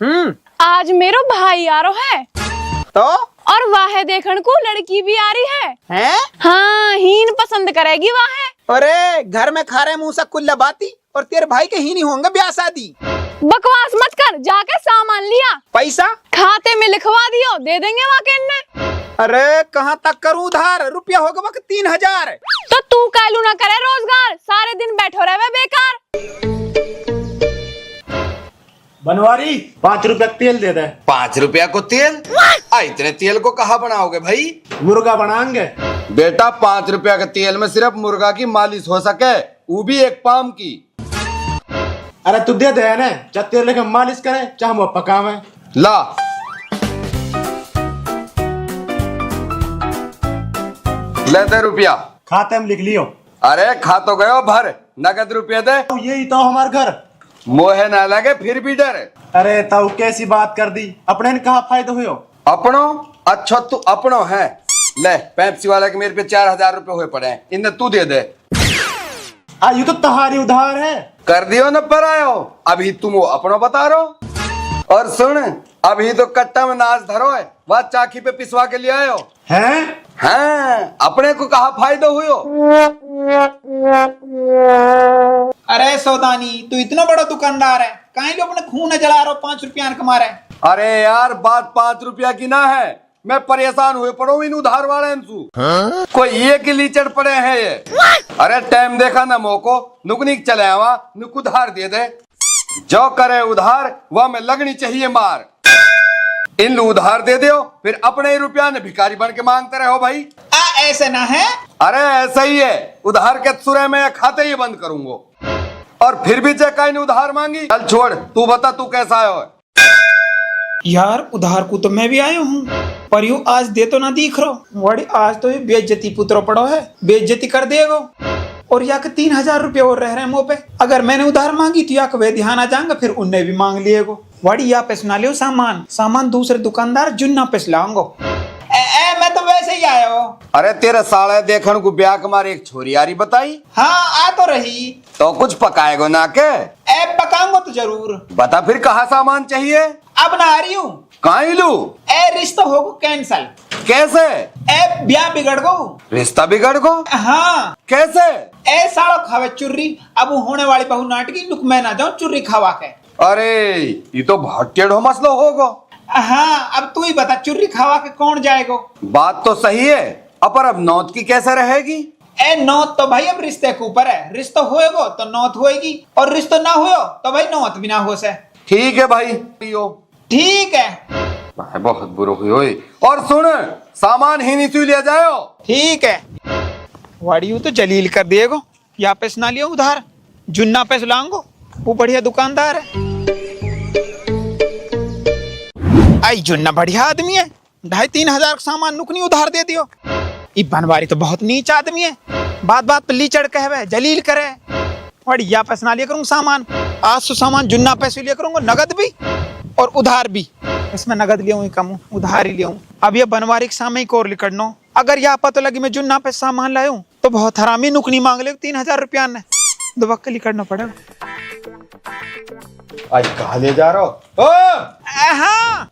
आज मेरो भाई आ रहा है तो और वाहे देखने को लड़की भी आ रही है। हाँ, हीन पसंद करेगी वाहे। अरे घर में खा रहे मुंह से कुल्ला बाती और तेरे भाई के ही नहीं होंगे ब्याह शादी। बकवास मत कर, जाके सामान लिया। पैसा खाते में लिखवा दियो, दे देंगे वाके ने। अरे कहाँ तक करूं उधार, रुपया होगा वक्त 3000। तो तू कालू ना करे रोजगार, सारे दिन बैठो रहे बेकार। बनवारी 5 रुपया तेल दे दे। 5 रुपया को तेल? इतने तेल को कहाँ बनाओगे भाई? मुर्गा बनाएंगे। बेटा 5 रुपया के तेल में सिर्फ मुर्गा की मालिश हो सके, वो भी एक पाम की। अरे तू दे दे ना, चाहे तेल लेके मालिश करे चाहे वो पकावे। ला ले दे रुपया। खाते में लिख लियो। अरे खा तो गयो भर, नगद रुपया दे। यही तो हमार घर। मोहे ना लगे फिर भी डर। अरे ताऊ कैसी बात कर दी, अपने ने कहा फायदा हुयो। अपनो? अच्छा तू अपनो है। ले पेप्सी वाला के मेरे पे 4000 रुपए हुए पड़े हैं, इन्हें तू दे दे। ये तो तुम्हारी उधार है। कर दियो न पर आयो, अभी तुम वो अपनो बता रहो। और सुन, अभी तो कट्टा में नाच धरो है, वह चाकी पे पिसवा के ले आयो हैं? हाँ, अपने को कहा फायदा हुयो। अरे सौदानी तू इतना बड़ा दुकानदार है, कहीं लोग अपने खून जला रहे हो 5 रुपया कमा रहे। अरे यार बात 5 रुपया की ना है, मैं परेशान हुए पड़ो इन उधार वाले कोई ये के लिए चढ़ पड़े हैं ये। अरे टाइम देखा ना मोको, नुकनिक चले आवा, नुक उधार दे दे। जो करे उधार वह में लगनी चाहिए मार। इन लो उधार दे दो, फिर अपने ही रुपया ने भिखारी बन के मांगते रहो भाई। ऐसे ना है। अरे ऐसा ही है, उधार के सुरे में खाते ही बंद करूंगा। और फिर भी जय ने उधार मांगी। चल छोड़, तू बता तू कैसा आयो है? यार उधार को तो मैं भी आया हूँ, पर यू आज दे तो ना दिख रहा बड़ी। आज तो ये बेइज्जती पुत्रो पड़ो है, बेइज्जती कर देगो। और या के 3000 रुपये और रह रहे हैं मुँह पे। अगर मैंने उधार मांगी तो या के वे ध्यान आ जाएंगे, फिर उनने भी मांग लिएगो। बड़ी या पे सुना लियो सामान दूसरे दुकानदार जुन्ना पे लाऊंगो। मैं तो वैसे ही आया हूँ। अरे तेरे साले देखन को ब्याह कमारे एक छोरी यारी बताई। हाँ आ तो रही। तो कुछ पकाएगो ना के? पकाऊंगा तो जरूर। बता फिर कहाँ सामान चाहिए? अब ना आ रही हूँ। कहाँ लू? रिश्ता होगो कैंसल। कैसे? ब्याह बिगड़ गो। रिश्ता बिगड़ गो? हाँ। कैसे? सालो खावे चुर्री, अब होने वाली बहु नाटकी लुक मैं ना जाऊँ चुर्री खावा के। अरे ये तो बहुत टेढ़ो मसलो होगो। हाँ अब तू ही बता, चुर्री खावा के कौन जाएगो? बात तो सही है, अपर अब नौत की कैसे रहेगी? नौत तो भाई अब रिश्ते के ऊपर है। रिश्ता होएगो तो नौत होएगी, और रिश्ता ना हो तो भाई नौत भी ना हो से। ठीक है भाई। ठीक है। बहुत बुरा हुई। और सुन, सामान ही नहीं ले जाओ। ठीक है। वाड़ियों तो जलील कर दिएगो। यहाँ पे सुना लियो उधार, जुन्ना पे सुलाऊंगो, वो बढ़िया दुकानदार है। आई जुन्ना बढ़िया आदमी है, 2500-3000 का सामान नुकनी उधार दे दियो। ई बनवारी तो बहुत नीच आदमी है, बात पे लीचड़ कहवे, जलील करे। बढ़िया पे सुना लिया करूंगा सामान। आज तो सामान जुन्ना पैसे लिया करूंगा, नगद भी और उधार भी। इसमें नगद लिया हूँ कम, उधार ही लिया हूँ। अब ये बनवारी के सामने को और लिखड़नो, अगर यहाँ पता लगी मैं जुन्ना पे सामान लाया हूँ तो बहुत हरामी नुकनी मांग ले 3000 रुपया ने। दुबक्के लिखड़ना पड़ेगा। आज कहाँ ले जा रहा हो?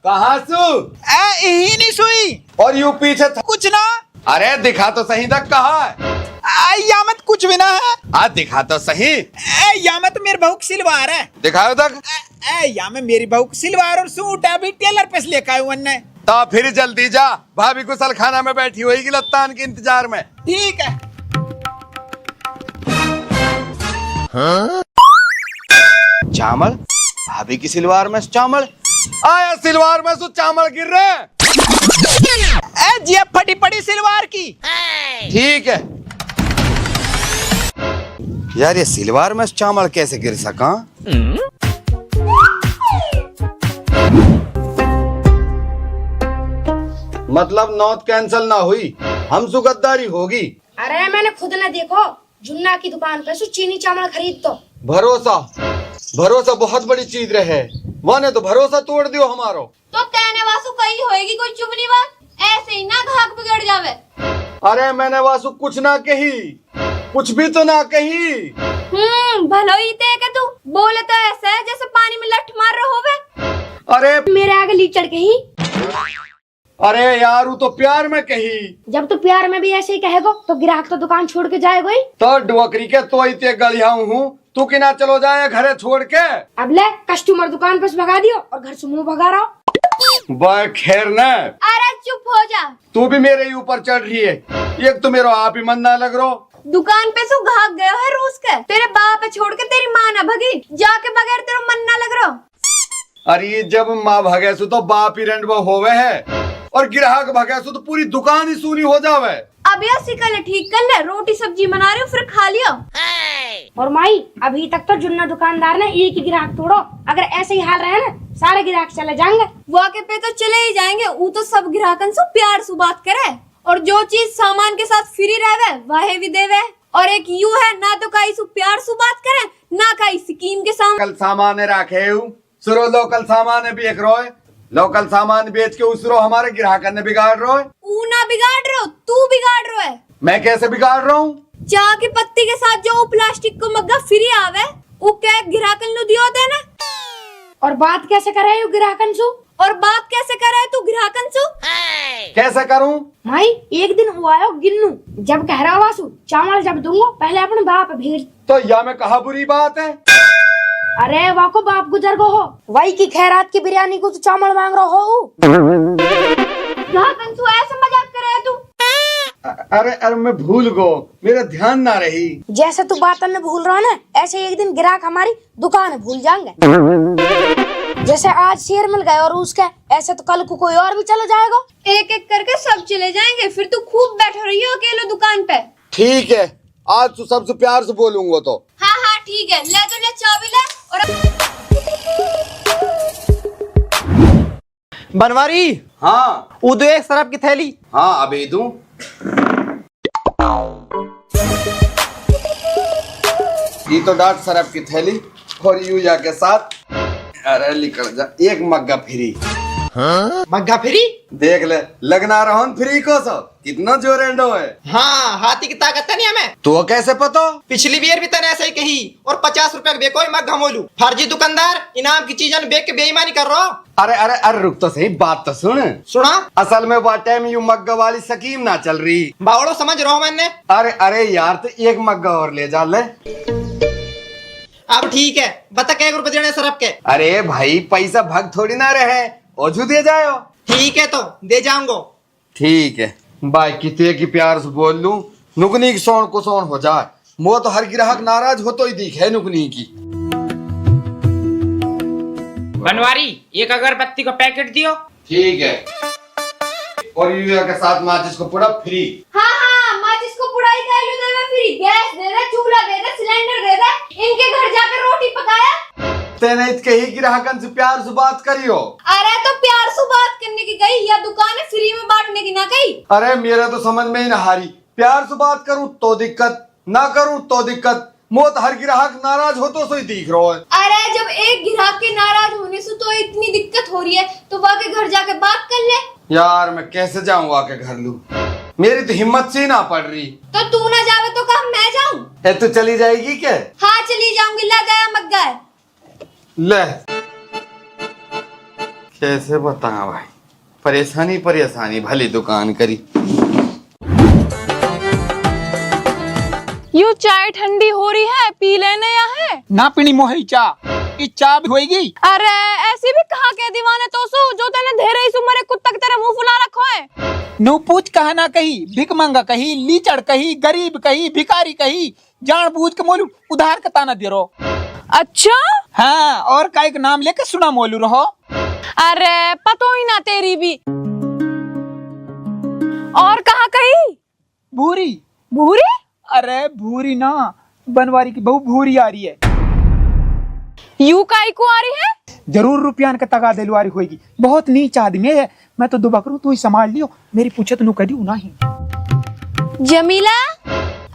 कहाँ सु? यही नहीं सुई। और यू पीछे था? कुछ ना। अरे दिखा तो सही तक कहा है? यामत कुछ भी ना है। आज दिखा तो सही। यामत मेरी बहू की सिलवार है। दिखाओ तक। या में मेरी बहू की सिलवार और सूट अभी टेलर पे लेकर आया हूँ। तो फिर जल्दी जा, भाभी गुसल खाना में बैठी होगी लत्तान के इंतजार में। ठीक है। चावल? भाभी की सिलवार में चावल आया, सिलवार में सु चावल गिर रहे। जी फटी पड़ी सिलवार की। ठीक है यार, ये सिलवार में चावल कैसे गिर सका? मतलब नौत कैंसल ना हुई, हम सुगद्दारी होगी। अरे मैंने खुद ने देखो, जुन्ना की दुकान पे चीनी चावल खरीद तो। भरोसा बहुत बड़ी चीज रहे, वाने तो भरोसा तोड़ दियो हमारो। तो कहने वासु कही होएगी कोई चुभनी बात, ऐसे ही ना घाक बिगड़ जावे। अरे मैंने वासु कुछ ना कही, कुछ भी तो ना कही। भलो ही ते के तू बोले तो ऐसा है जैसे पानी में लठ मार रहा होवे। अरे मेरे आगे लीचड़ कही। अरे यार, वो तो प्यार में कही। जब तू प्यार में भी ऐसे ही कहेगो तो ग्राहक तो दुकान छोड़ के जाएगा ही। तो डुअकरी के तो इतने गलिया हूँ, तू कि ना चलो जाए घरे छोड़ के। अब ले कस्टमर दुकान पर से भगा दियो और घर से मुंह भगा रहा हो। वह खैर न, अरे चुप हो जा। तू भी मेरे ही ऊपर चढ़ रही है। एक तो मेरा आप ही मन ना लग रहा। दुकान पे तू भाग गया है रूस के, तेरे बाप पे छोड़ के तेरी माँ ना भगी, जाके बगैर तेरा मन ना लग रहा। अरे जब माँ भगे सु तो बाप ही रेंडवा होवे है, और ग्राहक भगे सु तो पूरी दुकान ही सूनी हो जावे। अब यह सिकल ठीक कर ले, रोटी सब्जी बना रही हूँ फिर खा लियो। और माई अभी तक तो जुन्ना दुकानदार ने एक ही ग्राहक तोड़ो। अगर ऐसे ही हाल रहे ना सारे ग्राहक चले जाएंगे। वाके पे तो चले ही जाएंगे। वो तो सब ग्राहकन से प्यार से बात करे, और जो चीज सामान के साथ फ्री रहे वह भी देवे। और एक यू है ना तो कहीं सु प्यार से बात करे ना कहीं स्कीम के साथ। कल सामान रखे सुरो लोकल सामान बेच रो, लोकल सामान बेच के उसरो हमारे ग्राहक ने बिगाड़ रो। ऊ ना बिगाड़ रहे हो, तू बिगाड़ रहे है। मैं कैसे बिगाड़ रहा हूँ? चाय की पत्ती के साथ जो प्लास्टिक को मग्गा फ्री आवे वो क्या ग्राहकन नु दियो देना। और बात कैसे करे यू ग्राहकन सु? और बात कैसे करे तू ग्राहकन सु? कैसे करूँ? भाई एक दिन हुआ है गिन्नू जब कह रहा वासु चावल जब दूंगा पहले अपने बाप भेज। तो यह में कहा बुरी बात है? अरे वाको बाप गुजर गो हो, वही की खैरात की बिरयानी को तू चावल मांग रहा हो। ग्राहकन सु ऐसे मजाक करे तू? अरे अरे मैं भूल गो, मेरा ध्यान ना रही। जैसे तू बातन में भूल रहा ना ऐसे एक दिन ग्राहक हमारी दुकान भूल जाएंगे। जैसे आज शेर मिल गए और उसके ऐसे तो कल को कोई और भी चला जाएगा। एक एक करके सब चले जाएंगे, फिर तू खूब बैठे रही हो अकेले दुकान पे। ठीक है, आज तू सबसे प्यार से बोलूंगा तो। हाँ हाँ ठीक है, ले तो ले चाबी ले। और बनवारी, हाँ वो दो एक शराब की थैली। हाँ अभी दूं। ये तो डाट शराब की थैली और यूजा के साथ। अरे निकल जा, एक मग्गा फ्री। मग्गा फ्री? देख ले, लगना रहो फ्री को सो कितना जोरेंडो है। हाँ, हाथी की ताकत है नहीं हमें। तो कैसे पता? पिछली बार भी तने ऐसा ही कही और 50 रुपए का बेको मग घमोलू। फर्जी दुकानदार इनाम की चीजन बेच के बेईमानी कर रहा। अरे अरे अरे रुक तो सही, बात तो सुन। सुना? असल में वो टाइम यू मग्गा वाली स्कीम ना चल रही। बावड़ो समझ रहा हूँ मैंने। अरे अरे यार, तो एक मग्गा और ले जा ले। अब ठीक है, बता क्या रुपए देने शराब के? अरे भाई पैसा भग थोड़ी ना रहे, ओझू दे जाओ। ठीक है तो दे जाऊंगा। ठीक है, भाई कितने की प्यार से बोल लूं, नुकनी की सोन को सोन हो जाए। मो तो हर ग्राहक नाराज हो तो ही दिखे नुकनी की। बनवारी, एक अगरबत्ती का पैकेट दियो। ठीक है, और यूरिया के साथ माचिस को पूरा फ्री। हाँ हाँ, माचिस को पुड़ाई का आलू दे दे फ्री, गैस दे दे, चूल्हा दे दे, सिलेंडर दे दे। इनके घर जाकर रोटी पकाया। तेने कही ग्राहकन से प्यार से बात करियो। अरे तो प्यार से बात करने की गई या दुकान फ्री में बांटने की ना कही? अरे मेरा तो समझ में ही ना हारी, प्यार से बात करूं तो दिक्कत, ना करूं तो दिक्कत। मोत हर ग्राहक नाराज हो तो सोई दिख रहा है। अरे जब एक ग्राहक के नाराज होने से तो इतनी दिक्कत हो रही है तो वहाँ के घर जाके बात कर ले। यार मैं कैसे जाऊं आके घर लू, मेरी तो हिम्मत से ही ना पड़ रही। तो तू ना जावे तो कहा मैं जाऊं? तू चली जाएगी क्या? हाँ चली जाऊंगी, ला गया मग गया। ले कैसे बताया भाई, परेशानी परेशानी भली दुकान करी। यू चाय ठंडी हो रही है, पी लेने या है? ना पीनी मोही चा, ई चा भी होएगी। अरे ऐसी भी कहा के दीवाने तो सु जो तेने धेरे इस उम्र कुत्ता की तरह मुंह फुला रखो है। नो पूछ कहा ना कही, भिक मंगा कही, लीचड़ कही, गरीब कही, भिखारी कही, जान बूझ के मोलू उधार का ताना दे रो। अच्छा हाँ, और का एक नाम लेके सुना मोलू रहो। अरे पतो ही ना तेरी भी। और कहा कही? भूरी। भूरी? अरे भूरी ना, बनवारी की बहू भूरी आ रही है। यू काई को आ रही है? जरूर रुपयान का तगा दिलवारी होगी, बहुत नीच आदमी है। मैं तो दुबा करूं, तू ही संभाल लियो, मेरी पूछत नु कदी नहीं। जमीला,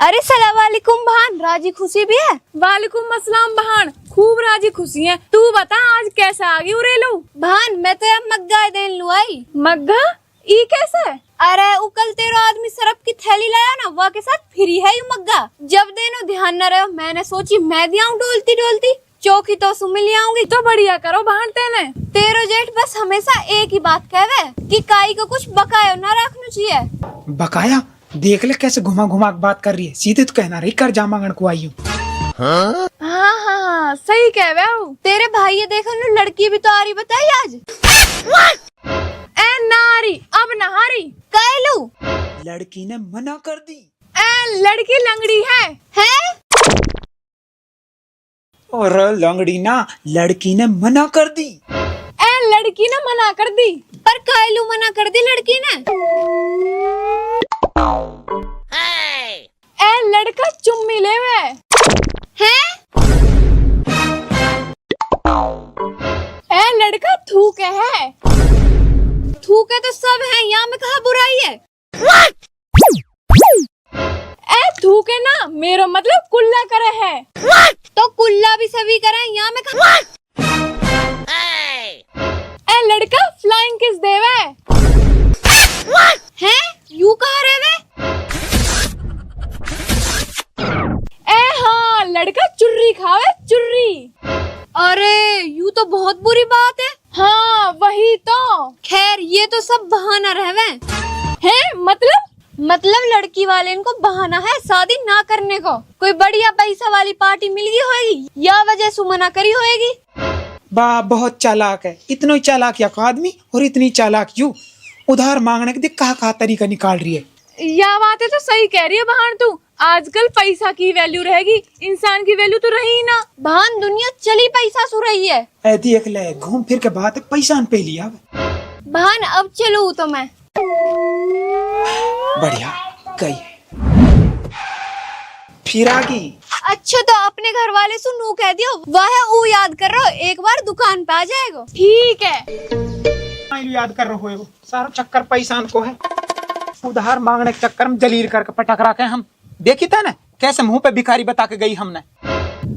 अरे सलाम वालेकुम बहन, राजी खुशी भी है? वालेकुम अस्सलाम बहन, खूब राजी खुशी है। तू बता आज कैसा आ गई उरेलू? बहन मैं तो अब मग्गा देन लू आई। मग्गा? ई कैसे? अरे उकल तेरा आदमी सरप की थैली लाया ना, वह के साथ फ्री है यू मग्गा। जब देनो ध्यान न रहो, मैंने सोची मैं दियाऊं डोलती डोलती। चौकी तो सुमिल आऊंगी तो बढ़िया करो भांडते ने। तेरो जेठ बस हमेशा एक ही बात कहवे कि काई को कुछ बकाया ना रखना चाहिए। बकाया देख ले कैसे घुमा घुमा के बात कर रही है, सीधे तो कहना रही कर जा मांगन को आई हूँ। हाँ सही कहवे हो। तेरे भाई ये देखो ना लड़की भी तो आ रही बताई आज। ए नारी अब नहारी कहलू। लड़की ने मना कर दी। ए लड़की लंगड़ी है? और लंगड़ी ना, लड़की ने मना कर दी। ए लड़की ने मना कर दी, पर कहलू मना कर दी लड़की ने। ए लड़का चुम्मी लेवे हैं? ए लड़का थूके है। थूके तो सब है, यहाँ में कहा बुराई है? ए थूके ना मेरा मतलब कुल्ला करे है। तो कुल्ला भी सभी करे, यहाँ में कहा। ए लड़का फ्लाइंग किस देवे हैं? यू कहा रहे वे? ए हाँ लड़का चुर्री खावे चुर्री। अरे यू तो बहुत बुरी बात है। हाँ वही तो। खैर ये तो सब बहाना रहवे हैं। मतलब लड़की वाले इनको बहाना है शादी ना करने को। कोई बढ़िया पैसा वाली पार्टी मिल गई होगी या वजह से मना करी होगी। बा बहुत चालाक है, इतना ही चालाक या आदमी और इतनी चालाक यू उधार मांगने के देख कहा तरीका निकाल रही है। या बात है तो सही कह रही है बहन तू। आजकल पैसा की वैल्यू रहेगी, इंसान की वैल्यू तो रही ही ना। बहन दुनिया चली पैसा सु रही है। ऐ देख ले घूम फिर के बात है पैसा पे लिया। बहन अब चलू तो मैं। बढ़िया गई फिर आ गई। अच्छा तो अपने घर वाले से नू कह दियो, वह ऊ याद कर रहा एक बार दुकान पे आ जाएगा। ठीक है याद कर रहे हो, सारा चक्कर पैसा को है। उधार मांगने के चक्कर में जलील करके पटक रखे हम। देखी था ना कैसे मुंह पे भिखारी बता के गई हमने।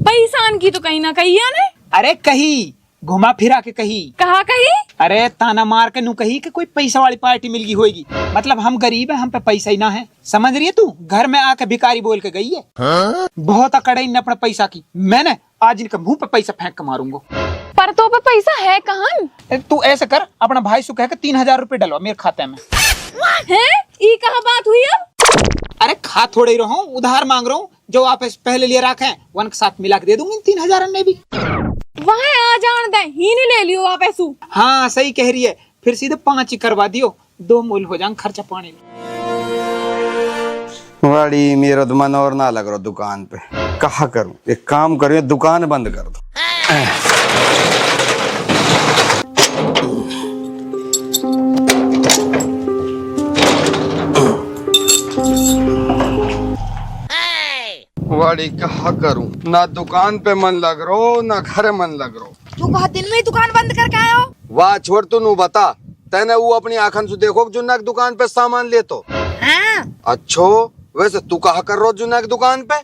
पैसान की तो कहीं ना कही है ने। अरे कही घुमा फिरा के कही। कहा कही? अरे ताना मार के नू कही कि कोई पैसा वाली पार्टी मिल गई होगी। मतलब हम गरीब है, हम पे पैसा ही ना है। समझ रही है तू? घर में आके भिखारी बोल के गई है। बहुत अकड़ इन अपने पैसा की। मैंने आज इनके मुंह पे पैसा फेंक के मारूंगा। पर तो पे पैसा है कहाँ? तू ऐसे कर अपना भाई से कह के 3000 रुपए डलवा मेरे खाते में। हैं? ये कहाँ बात हुई अब? अरे खा थोड़े ही रहो, उधार मांग रहा हूँ। जो आप पहले लिए रखे हैं वन के साथ मिला के दे दूंगी 3000 में भी। वहाँ आ जान दे, ही नहीं ले लियो आप ऐसू। हाँ सही कह रही है, फिर सीधे 5 ही करवा दियो, 2 मूल हो जाएंगे खर्चा पानी में। बड़ी मेरा तो मन और ना लग रहा दुकान पे। कहा करूं, एक काम करिए दुकान बंद कर दो। बड़ी कहा करूं, ना दुकान पे मन लग रो ना घर मन लग रो। तू कहा दिन में ही दुकान बंद करके आया हो? वाह छोड़ तू नू बता, तेने वो अपनी आंखन से देखो जुन्ना की दुकान पे सामान ले तो। हाँ। अच्छो वैसे तू कहा कर रो जुन्ना की दुकान पे?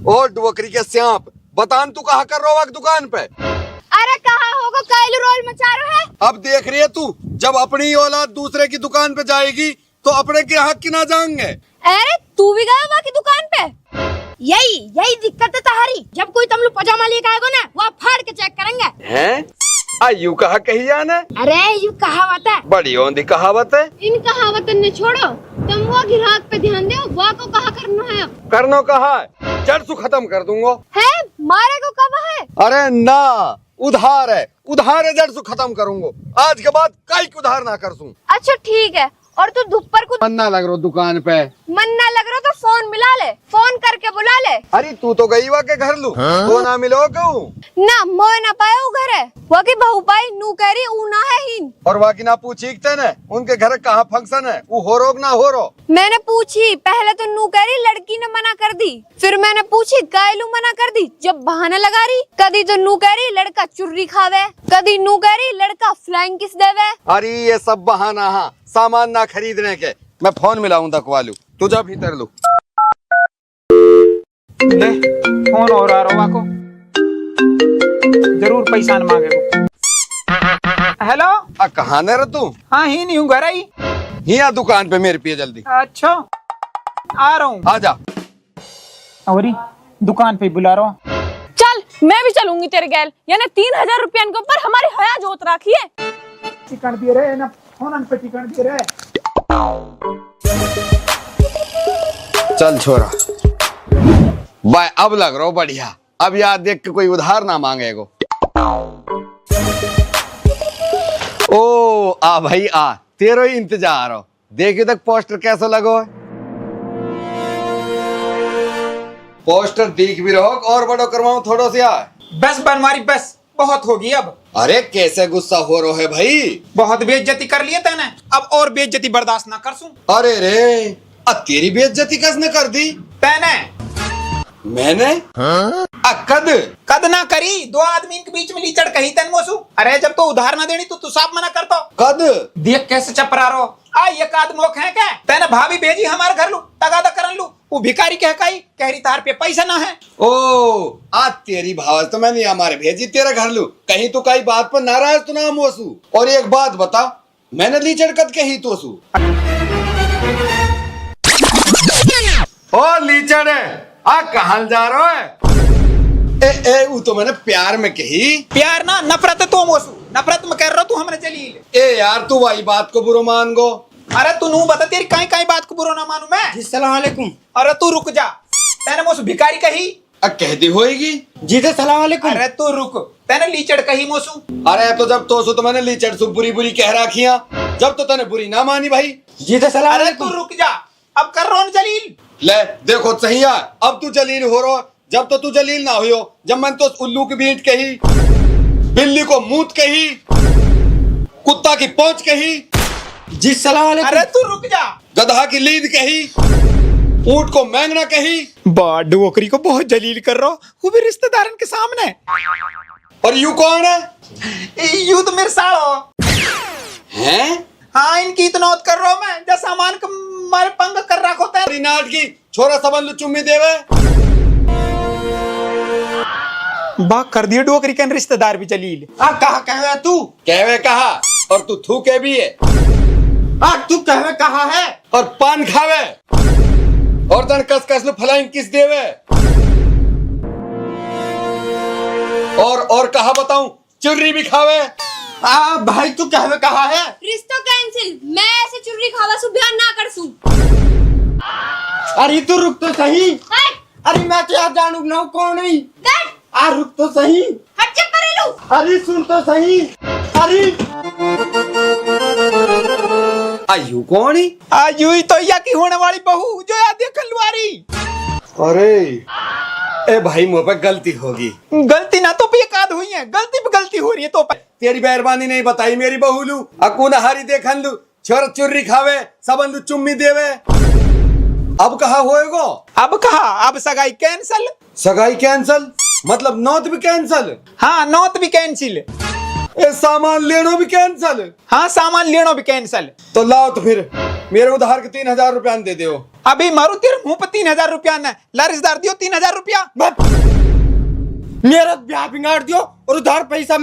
ओ डुवकरी के स्यांप बतान तू कहा कर रो दुकान पे? अरे कहा होगा काइल रोल मचा रहा है। अब देख रही है तू, जब अपनी औलाद दूसरे की दुकान पे जाएगी तो अपने ग्राहक की ना जाएंगे। अरे तू भी गया वहाँ की दुकान पे? यही दिक्कत है तुम्हारी। जब कोई तुम लोग पजामा लेके आएगा ना, वो फाड़ के चेक करेंगे। हैं? आयु कहा कही जाना? अरे यू कहावत है। बड़ी औंधी कहावत है। इन कहावत ने छोड़ो, तुम वो ग्राहक पे ध्यान दो। वो को कहा करना है? करनो कहा है, जड़ से खत्म कर दूंगा। है मारे को कब है? अरे ना उधार है, उधार है जड़ से खत्म करूंगा। आज के बाद कई उधार ना कर दूं। अच्छा ठीक है। और तू धुप्पर को मन ना लग रहा दुकान पे। मन ना लग रहा तो फोन मिला ले, फोन करके बुला ले। अरे तू तो गई वा के घर लू, तो ना मिलो क्यों? ना मोह ना पाए वो घर है, वो की बहू पाई नू कह रही ऊ ना है हीन। और वाकी ना पूछीते न उनके घर कहाँ फंक्शन है, वो हो रोक ना हो रो? मैंने पूछी, पहले तो नू कह रही लड़की ने मना कर दी, फिर मैंने पूछी गायलू मना कर दी। जब बहाना लगा रही, कदी तो नू कह रही लड़का चुर्री खावे, कदी नू कह रही लड़का फ्लाइंग किस देवे। अरे ये सब बहाना है सामान ना खरीदने के। मैं फोन मिलाऊं दकवालू, तू जा भीतर लू। ले फोन और आ रहा को जरूर पैसा न मांगे। हेलो कहाँ न रह तू? हाँ ही नहीं हूँ, घर आई। यहाँ दुकान पे मेरे पिए जल्दी। अच्छा आ रहा हूँ। आजा। और दुकान पे बुला रहा हूँ। चल मैं भी चलूंगी तेरे गैल, यानी 3000 रुपया के ऊपर हमारी हया जोत राखी है। चिकन दिए रहे ना, फोन पे चिकन दिए रहे। चल छोरा बाय, अब लग रहा हो बढ़िया। अब याद देख के कोई उधार ना मांगेगो। ओ आ भाई आ, तेरो ही इंतजार हो। देखियो तक पोस्टर कैसा लगो है। पोस्टर देख भी रहो और बड़ो करवाऊं थोड़ा सा। बस बनवारी बस, बहुत होगी अब। अरे कैसे गुस्सा हो रहा है भाई। बहुत बेइज्जती कर लिए तैने, अब और बेइज्जती बर्दाश्त ना कर सूं। अरे रे, तेरी बेइज्जती किसने कर दी? तैने। मैंने? कद कद ना करी, दो आदमी के बीच में लीचड़ कही तन मोसू। अरे जब तो उधार ना देनी तो तू साफ मना करता। कद देख कैसे चपरा रहो। आ ये आदमी लोग हैं क्या? तैने भाभी भेजी हमारे घर लू, तगादा करन लू। वो भिखारी कह रही तार पे पैसा ना है। ओ आज तेरी भावज तो मैंने हमारे भेजी तेरे घर लू। कहीं तो कई बात पर नाराज तो ना मोसू। और एक बात बता, मैंने लीचड़ कद कही तो सू। ओ लीचड़ कहाँ जा रहा है? ए वो तो मैंने प्यार में कही। प्यार ना नफरत है तो मोसू, नफरत में कर रहा तू हमने जलील। ए यार तू वही बात को बुरो मान गो। अरे तू नू बता, तेरी कहीं कहीं बात को बुरा ना मानू मैं। जी सलाम वालेकुम। अरे तू रुक जा, तैने मोसू भिखारी कही। कह दी होएगी। जी तो सलाम वालेकुम। अरे तू रुक, तैने लीचड़ कही मोसू। अरे तो जब तो मैंने लीचड़ सु बुरी बुरी कह रखिया, जब तो तने बुरी ना मानी भाई। जी तो सलाम अरे वालेकुम। तू रुक जा, अब कर रहा हूं जलील। ले देखो सही है, अब तू जलील हो रहा। जब तो तू जलील ना हुई हो, जब मैंने तो उल्लू की बीट कही, बिल्ली को मूत कही, कुत्ता की पोंछ कही। जी सलाम वालेकुम। अरे तू रुक जा। गधा की लीद कही, ऊंट को मैंगना कही। बा डोकरी को बहुत जलील कर रहा हो, वो भी रिश्तेदारन के सामने। और यू कौन है? यू तो मेरे सालो हैं? हाँ, इनकी इतना कर रहा हूं मैं, जैसा सामान का मारे पंग कर रखा होता है। नाट की छोरा सबन चुम्मी देवे। बात कर दिए डोकरी के रिश्तेदार भी जलील। कहा कहवे तू? कहवे कहा, और तू थू के भी है। तू कहवे कहा है? और पान खावे, और तन कस कस लो फलाइन किस देवे। और कहा बताऊं, चुर्री भी खावे। भाई तू कहवे कहा है? रिश्ता कैंसिल, मैं ऐसे चुर्री खावा सु बयान ना कर सू। अरे तू रुक तो सही। अरे मैं क्या जानू ना कौन है। रुक तो सही। हट चुप करे लो। अरे सुन तो सही। अरे आयु कौन ही? आज यू ही तो या की होने वाली बहू जो याद देखन लुआरी। अरे ए भाई मुझ पे गलती होगी। गलती ना तो बेकाद हुई है, गलती पे गलती हो रही है तो तेरी मेहरबानी नहीं बताई मेरी बहू लू। अकुन हारी देखन लू, छोरा चुर्री खावे, सबन लू चुम्मी देवे। अब कहा होएगो? अब कहा, अब सगाई कैंसल। सगाई कैंसल मतलब नौत भी कैंसल? हाँ, नौत भी कैंसिल। ए सामान लेनो भी कैंसल? हाँ, सामान लेनो भी कैंसल। तो लाओ तो फिर मेरे उधार के 3000 रुपया दे दो। अभी मारू तेरे मुंह पे 3000 रुपया न लारिसदार दियो 3000 रुपया। मेरा ब्याह बिगाड़ दियो और उधार पैसा